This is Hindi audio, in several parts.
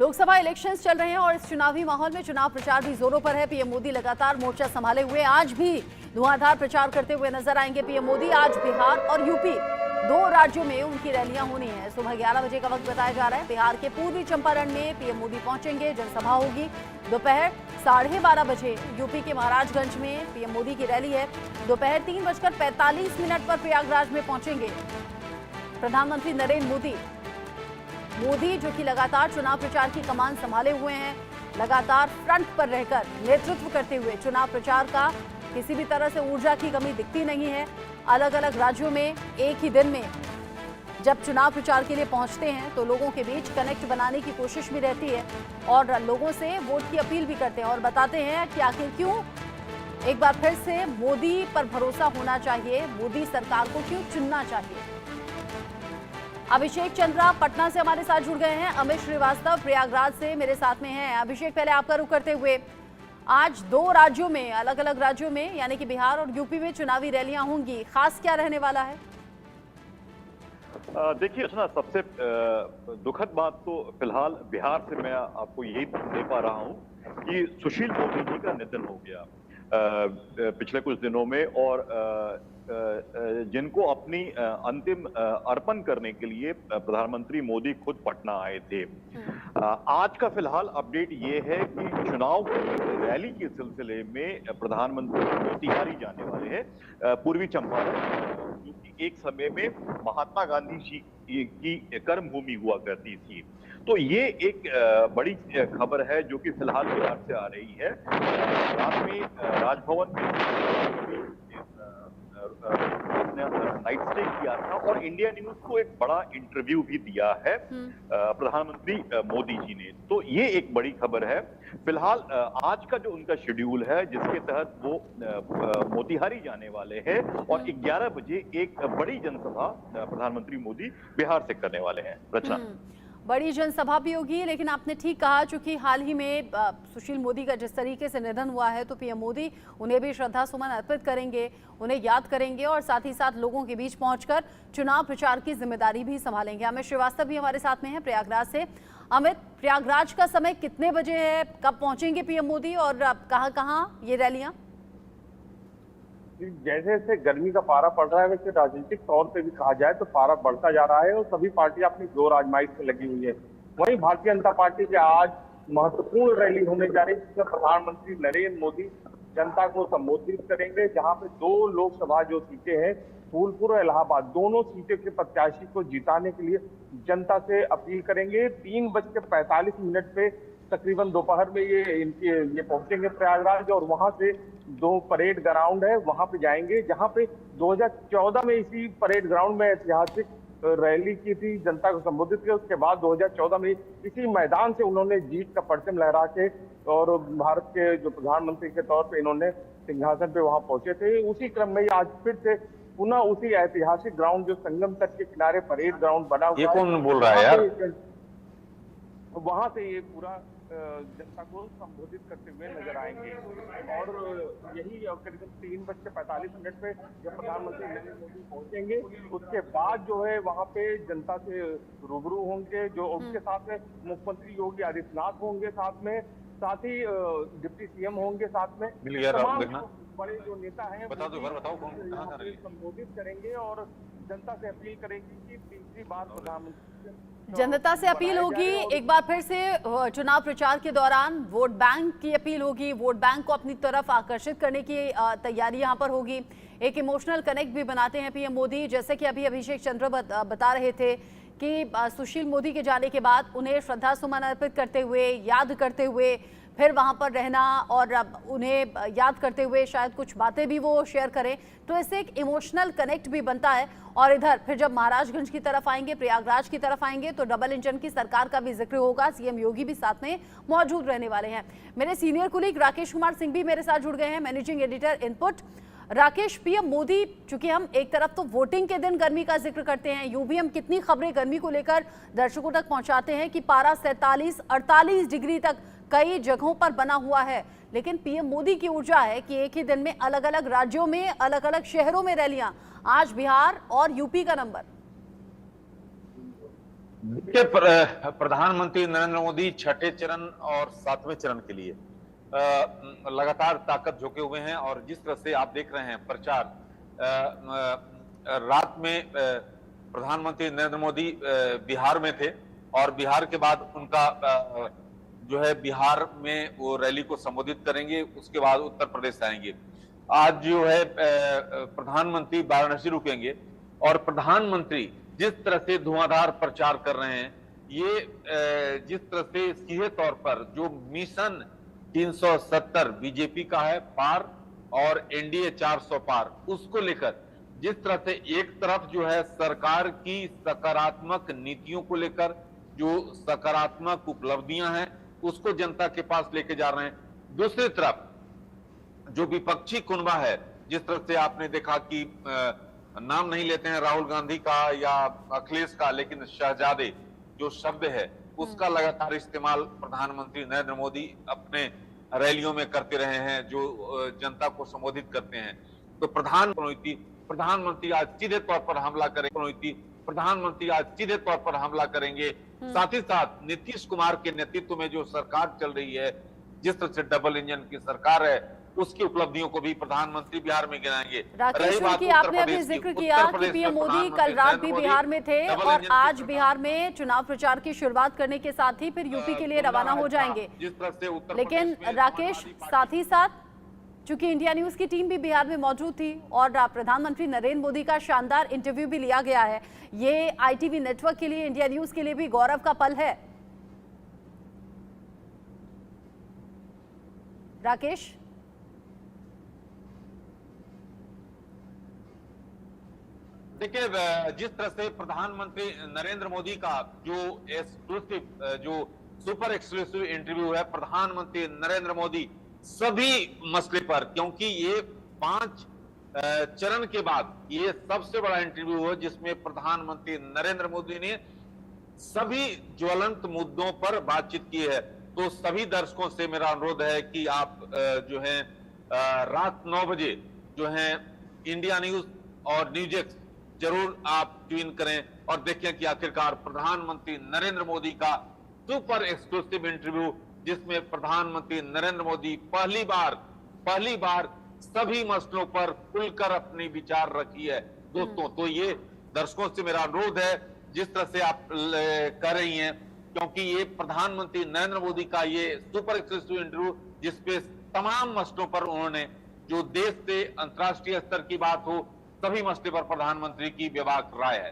लोकसभा इलेक्शंस चल रहे हैं और इस चुनावी माहौल में चुनाव प्रचार भी जोरों पर है। पीएम मोदी लगातार मोर्चा संभाले हुए आज भी धुआंधार प्रचार करते हुए नजर आएंगे। पीएम मोदी आज बिहार और यूपी दो राज्यों में उनकी रैलियां होनी है। सुबह 11 बजे का वक्त बताया जा रहा है। बिहार के पूर्वी चंपारण में पीएम मोदी पहुंचेंगे, जनसभा होगी। दोपहर 12:30 बजे यूपी के महाराजगंज में पीएम मोदी की रैली है। दोपहर 3:45 पर प्रयागराज में पहुंचेंगे प्रधानमंत्री नरेंद्र मोदी जो कि लगातार चुनाव प्रचार की कमान संभाले हुए हैं, लगातार फ्रंट पर रहकर नेतृत्व करते हुए चुनाव प्रचार का किसी भी तरह से ऊर्जा की कमी दिखती नहीं है। अलग अलग राज्यों में एक ही दिन में जब चुनाव प्रचार के लिए पहुंचते हैं तो लोगों के बीच कनेक्ट बनाने की कोशिश भी रहती है और लोगों से वोट की अपील भी करते हैं और बताते हैं कि आखिर क्यों एक बार फिर से मोदी पर भरोसा होना चाहिए, मोदी सरकार को क्यों चुनना चाहिए। अभिषेक चंद्रा पटना से हमारे साथ जुड़ गए हैं। अमित श्रीवास्तव प्रयागराज से मेरे साथ में हैं। अभिषेक, पहले आपका रुख करते हुए, आज दो राज्यों में, अलग अलग राज्यों में यानी कि बिहार और यूपी में चुनावी रैलियां होंगी, खास क्या रहने वाला है? देखिए अर्चना, सबसे दुखद बात तो फिलहाल बिहार से मैं आपको यही दे पा रहा हूं कि सुशील मोदी जी का निधन हो गया पिछले कुछ दिनों में और जिनको अपनी अंतिम अर्पण करने के लिए प्रधानमंत्री मोदी खुद पटना आए थे। आज का फिलहाल अपडेट ये है कि चुनाव रैली के सिलसिले में प्रधानमंत्री मोतिहारी जाने वाले हैं, पूर्वी चंपारण, जो कि एक समय में महात्मा गांधी जी की कर्मभूमि हुआ करती थी। तो ये एक बड़ी खबर है जो कि फिलहाल बिहार से आ रही है। रात में राजभवन में नाइट स्टे किया था और इंडिया न्यूज को एक बड़ा इंटरव्यू भी दिया है प्रधानमंत्री मोदी जी ने। तो ये एक बड़ी खबर है। फिलहाल आज का जो उनका शेड्यूल है जिसके तहत वो मोतिहारी जाने वाले हैं और 11 बजे एक बड़ी जनसभा प्रधानमंत्री मोदी बिहार से करने वाले हैं। रचना, बड़ी जनसभा भी होगी, लेकिन आपने ठीक कहा, चूंकि हाल ही में सुशील मोदी का जिस तरीके से निधन हुआ है तो पीएम मोदी उन्हें भी श्रद्धा सुमन अर्पित करेंगे, उन्हें याद करेंगे और साथ ही साथ लोगों के बीच पहुंचकर चुनाव प्रचार की जिम्मेदारी भी संभालेंगे। अमित श्रीवास्तव भी हमारे साथ में है प्रयागराज से। अमित, प्रयागराज का समय कितने बजे है, कब पहुंचेंगे पीएम मोदी और कहाँ कहाँ ये रैलियां? जैसे जैसे गर्मी का पारा पड़ रहा है वैसे राजनीतिक तौर पे भी कहा जाए तो पारा बढ़ता जा रहा है और सभी पार्टियां अपनी जोर आजमाइश में लगी हुई है। वहीं भारतीय जनता पार्टी के आज महत्वपूर्ण रैली होने जा रही है जिसमें प्रधानमंत्री नरेंद्र मोदी जनता को संबोधित करेंगे, जहां पे दो लोकसभा जो सीटें हैं, फूलपुर और इलाहाबाद, दोनों सीटों के प्रत्याशी को जिताने के लिए जनता से अपील करेंगे। 3:45 पे तकरीबन दोपहर में ये पहुंचेंगे प्रयागराज और वहां से दो परेड ग्राउंड है वहां पे जाएंगे, जहां पे 2014 में इसी परेड ग्राउंड में ऐतिहासिक रैली की थी, जनता को संबोधित किया। उसके बाद 2014 में इसी मैदान से उन्होंने जीत का परचम लहरा के और भारत के जो प्रधानमंत्री के तौर पे इन्होंने सिंहासन पे वहां पहुंचे थे। उसी क्रम में आज फिर से पुनः उसी ऐतिहासिक ग्राउंड जो संगम तट के किनारे परेड ग्राउंड बना हुआ है, ये कौन बोल रहा है यार? वहां से ये पूरा जनता को संबोधित करते हुए नजर आएंगे और यही करीबन 3:45 पे जब प्रधानमंत्री नरेंद्र मोदी पहुंचेंगे उसके बाद जो है वहां पे जनता से रूबरू होंगे, जो उनके साथ में मुख्यमंत्री योगी आदित्यनाथ होंगे, साथ ही डिप्टी सीएम होंगे, साथ में तमाम बड़े जो नेता हैं संबोधित करेंगे और जनता से अपील करेंगे कि तीसरी बार प्रधानमंत्री जनता से अपील होगी। एक बार फिर से चुनाव प्रचार के दौरान वोट बैंक की अपील होगी, वोट बैंक को अपनी तरफ आकर्षित करने की तैयारी यहाँ पर होगी। एक इमोशनल कनेक्ट भी बनाते हैं पीएम मोदी, जैसे कि अभी अभिषेक चंद्र बता रहे थे कि सुशील मोदी के जाने के बाद उन्हें श्रद्धा सुमन अर्पित करते हुए, याद करते हुए, फिर वहां पर रहना और उन्हें याद करते हुए शायद कुछ बातें भी वो शेयर करें, तो इससे एक इमोशनल कनेक्ट भी बनता है। और इधर फिर जब महाराजगंज की तरफ आएंगे, प्रयागराज की तरफ आएंगे तो डबल इंजन की सरकार का भी जिक्र होगा, सीएम योगी भी साथ में मौजूद रहने वाले हैं। मेरे सीनियर कुलीग राकेश कुमार सिंह भी मेरे साथ जुड़ गए हैं, managing editor input. Rakesh, PM Modi, चूंकि हम एक तरफ तो वोटिंग के दिन गर्मी का जिक्र करते हैं, यूं भी हम कितनी खबरें गर्मी को लेकर दर्शकों तक पहुंचाते हैं कि पारा 47-48 डिग्री तक कई जगहों पर बना हुआ है, लेकिन पीएम मोदी की ऊर्जा है कि एक ही दिन में अलग अलग राज्यों में, अलग अलग शहरों में रैलियां। आज बिहार और यूपी का नंबर। देखिए, प्रधानमंत्री नरेंद्र मोदी छठे चरण और सातवें चरण के लिए लगातार ताकत झोंके हुए हैं। और जिस तरह से आप देख रहे हैं प्रचार, रात में प्रधानमंत्री नरेंद्र मोदी बिहार में थे और बिहार के बाद उनका जो है बिहार में वो रैली को संबोधित करेंगे, उसके बाद उत्तर प्रदेश आएंगे। आज जो है प्रधानमंत्री वाराणसी रुकेंगे और प्रधानमंत्री जिस तरह से धुआंधार प्रचार कर रहे हैं, ये जिस तरह से सीधे तौर पर जो मिशन 370 बीजेपी का है पार और एनडीए 400 पार, उसको लेकर जिस तरह से एक तरफ जो है सरकार की सकारात्मक नीतियों को लेकर जो सकारात्मक उपलब्धियां हैं उसको जनता के पास लेके जा रहे हैं, दूसरी तरफ जो विपक्षी कुनबा है, जिस तरह से आपने देखा कि नाम नहीं लेते हैं राहुल गांधी का या अखिलेश का, लेकिन शहजादे जो शब्द है उसका लगातार इस्तेमाल प्रधानमंत्री नरेंद्र मोदी अपने रैलियों में करते रहे हैं, जो जनता को संबोधित करते हैं। तो प्रधानमंत्री आज सीधे तौर पर हमला करेंगे, प्रधानमंत्री आज सीधे तौर पर हमला करेंगे। साथ ही साथ नीतीश कुमार के नेतृत्व में जो सरकार चल रही है, जिस तरह से डबल इंजन की सरकार है, उसकी उपलब्धियों को भी प्रधानमंत्री बिहार में गिनाएंगे। राकेश की आपने अभी जिक्र किया कि पीएम मोदी कल रात भी बिहार में थे और आज बिहार में चुनाव प्रचार की शुरुआत करने के साथ ही फिर यूपी के लिए रवाना हो जाएंगे। जिस तरह से उत्तर लेकिन राकेश, साथ ही साथ चूंकि इंडिया न्यूज की टीम भी बिहार में मौजूद थी और प्रधानमंत्री नरेंद्र मोदी का शानदार इंटरव्यू भी लिया गया है, ये आईटीवी नेटवर्क के लिए, इंडिया न्यूज के लिए भी गौरव का पल है। राकेश, देखिए, जिस तरह से प्रधानमंत्री नरेंद्र मोदी का जो एक्सक्लूसिव, जो सुपर एक्सक्लूसिव इंटरव्यू है, प्रधानमंत्री नरेंद्र मोदी सभी मसले पर, क्योंकि ये 5 चरण के बाद ये सबसे बड़ा इंटरव्यू है जिसमें प्रधानमंत्री नरेंद्र मोदी ने सभी ज्वलंत मुद्दों पर बातचीत की है। तो सभी दर्शकों से मेरा अनुरोध है कि आप जो है रात 9 बजे जो है इंडिया न्यूज और न्यूज एक्स जरूर आप ट्यून करें और देखें कि आखिरकार प्रधानमंत्री नरेंद्र मोदी का सुपर एक्सक्लूसिव इंटरव्यू, जिसमें प्रधानमंत्री नरेंद्र मोदी पहली बार सभी मसलों पर खुलकर अपनी विचार रखी है। दोस्तों, तो ये दर्शकों से मेरा अनुरोध है, जिस तरह से आप कर रही हैं, क्योंकि ये प्रधानमंत्री नरेंद्र मोदी का ये सुपर एक्सक्लूसिव इंटरव्यू, जिसपे तमाम मसलों पर उन्होंने, जो देश से अंतर्राष्ट्रीय स्तर की बात हो, सभी मसले पर प्रधानमंत्री की व्यापक राय है।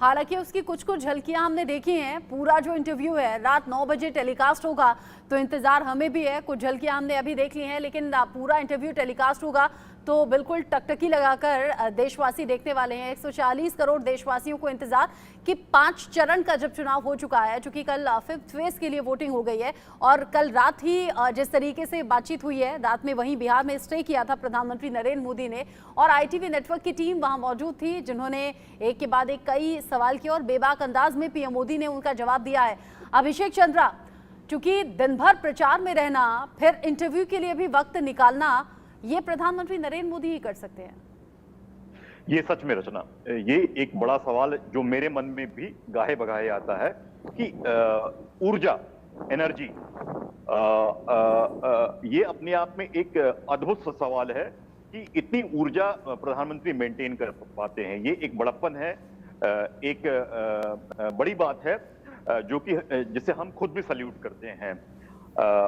हालांकि उसकी कुछ झलकियां हमने देखी हैं। पूरा जो इंटरव्यू है रात 9 बजे टेलीकास्ट होगा, तो इंतजार हमें भी है। कुछ झलकियां हमने अभी देख ली हैं, लेकिन पूरा इंटरव्यू टेलीकास्ट होगा तो बिल्कुल टकटकी लगाकर देशवासी देखने वाले हैं। 140 करोड़ देशवासियों को इंतजार कि 5 चरण का जब चुनाव हो चुका है, चूंकि कल 5th फेज के लिए वोटिंग हो गई है और कल रात ही जिस तरीके से बातचीत हुई है, रात में वहीं बिहार में स्टे किया था प्रधानमंत्री नरेंद्र मोदी ने और आईटीवी नेटवर्क की टीम वहां मौजूद थी, जिन्होंने एक के बाद एक कई सवाल किए और बेबाक अंदाज में पीएम मोदी ने उनका जवाब दिया है। अभिषेक चंद्रा, चूंकि दिन भर प्रचार में रहना, फिर इंटरव्यू के लिए भी वक्त निकालना, ये प्रधानमंत्री नरेंद्र मोदी ही कर सकते हैं। ये सच में रचना, ये एक बड़ा सवाल जो मेरे मन में भी गाहे बगाहे आता है कि ऊर्जा, एनर्जी, ये अपने आप में एक अद्भुत सवाल है कि इतनी ऊर्जा प्रधानमंत्री मेंटेन कर पाते हैं। ये एक बड़प्पन है, एक बड़ी बात है जो कि जिसे हम खुद भी सल्यूट करते हैं।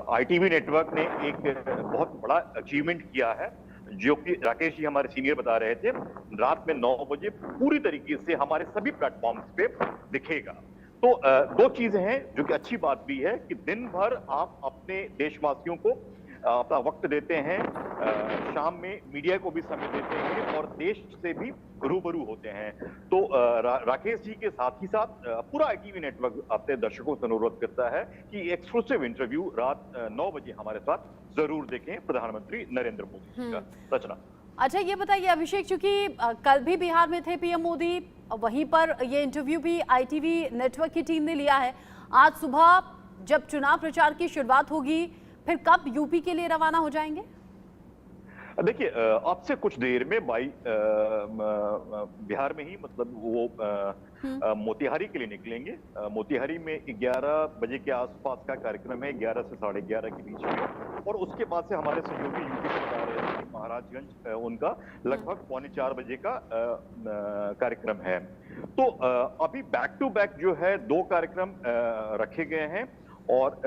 आईटीवी नेटवर्क ने एक बहुत बड़ा अचीवमेंट किया है, जो कि राकेश जी हमारे सीनियर बता रहे थे, रात में 9 बजे पूरी तरीके से हमारे सभी प्लेटफॉर्म्स पे दिखेगा। तो 2 चीजें हैं जो कि अच्छी बात भी है कि दिन भर आप अपने देशवासियों को अपना वक्त देते हैं, शाम में मीडिया को भी समय देते हैं और देश से भी रूबरू होते हैं। तो राकेश जी के साथ ही साथ पूरा आईटीवी नेटवर्क अपने दर्शकों से अनुरोध करता है कि एक्सक्लूसिव इंटरव्यू रात 9 बजे हमारे साथ जरूर देखें प्रधानमंत्री नरेंद्र मोदी का। रचना, अच्छा ये बताइए अभिषेक, चूंकि कल भी बिहार में थे पीएम मोदी, वहीं पर ये इंटरव्यू भी आईटीवी नेटवर्क की टीम ने लिया है। आज सुबह जब चुनाव प्रचार की शुरुआत होगी, फिर कब यूपी के लिए रवाना हो जाएंगे? देखिए, आपसे कुछ देर में बिहार में ही मतलब वो मोतिहारी के लिए निकलेंगे। मोतिहारी में 11 बजे के आसपास का कार्यक्रम है, 11 से 11:30 के बीच में, और उसके बाद से हमारे सहयोगी यूपी से बता रहे हैं कि महाराजगंज उनका लगभग 3:45 बजे का कार्यक्रम है। तो अभी बैक टू बैक जो है 2 कार्यक्रम रखे गए हैं और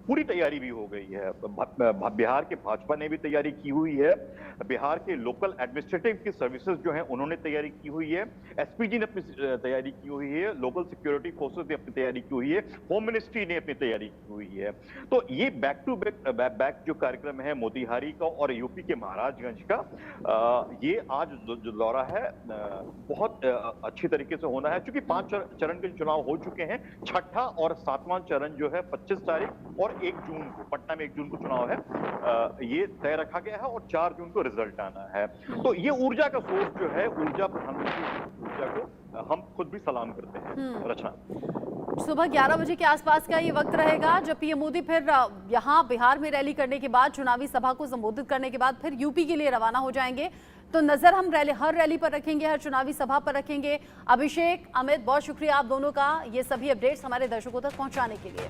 पूरी तैयारी भी हो गई है। बिहार के भाजपा ने भी तैयारी की हुई है, बिहार के लोकल एडमिनिस्ट्रेटिव की सर्विसेज जो हैं उन्होंने तैयारी की हुई है, एसपीजी ने अपनी तैयारी की हुई है, लोकल सिक्योरिटी फोर्सेस ने अपनी तैयारी की हुई है, होम मिनिस्ट्री ने अपनी तैयारी की हुई है। तो ये बैक टू बैक जो कार्यक्रम है मोतिहारी का और यूपी के महाराजगंज का, ये आज जो दौरा है बहुत अच्छी तरीके से होना है, क्योंकि 5 चरण के चुनाव हो चुके हैं। छठा और 7वां चरण जो है 25 तारीख और 1 जून को, पटना में 1 जून को चुनाव है, ये तय रखा गया है और 4 जून को रिजल्ट आना है। तो ये ऊर्जा का सोर्स जो है, ऊर्जा प्रधानमंत्री ऊर्जा को हम खुद भी सलाम करते हैं। रचना, सुबह 11 बजे के आसपास का ये वक्त रहेगा जब पीएम मोदी फिर यहाँ बिहार में रैली करने के बाद, चुनावी सभा को संबोधित करने के बाद फिर यूपी के लिए रवाना हो जाएंगे। तो नजर हम हर रैली पर रखेंगे, हर चुनावी सभा पर रखेंगे। अभिषेक, अमित, बहुत शुक्रिया आप दोनों का ये सभी अपडेट्स हमारे दर्शकों तक पहुंचाने के लिए।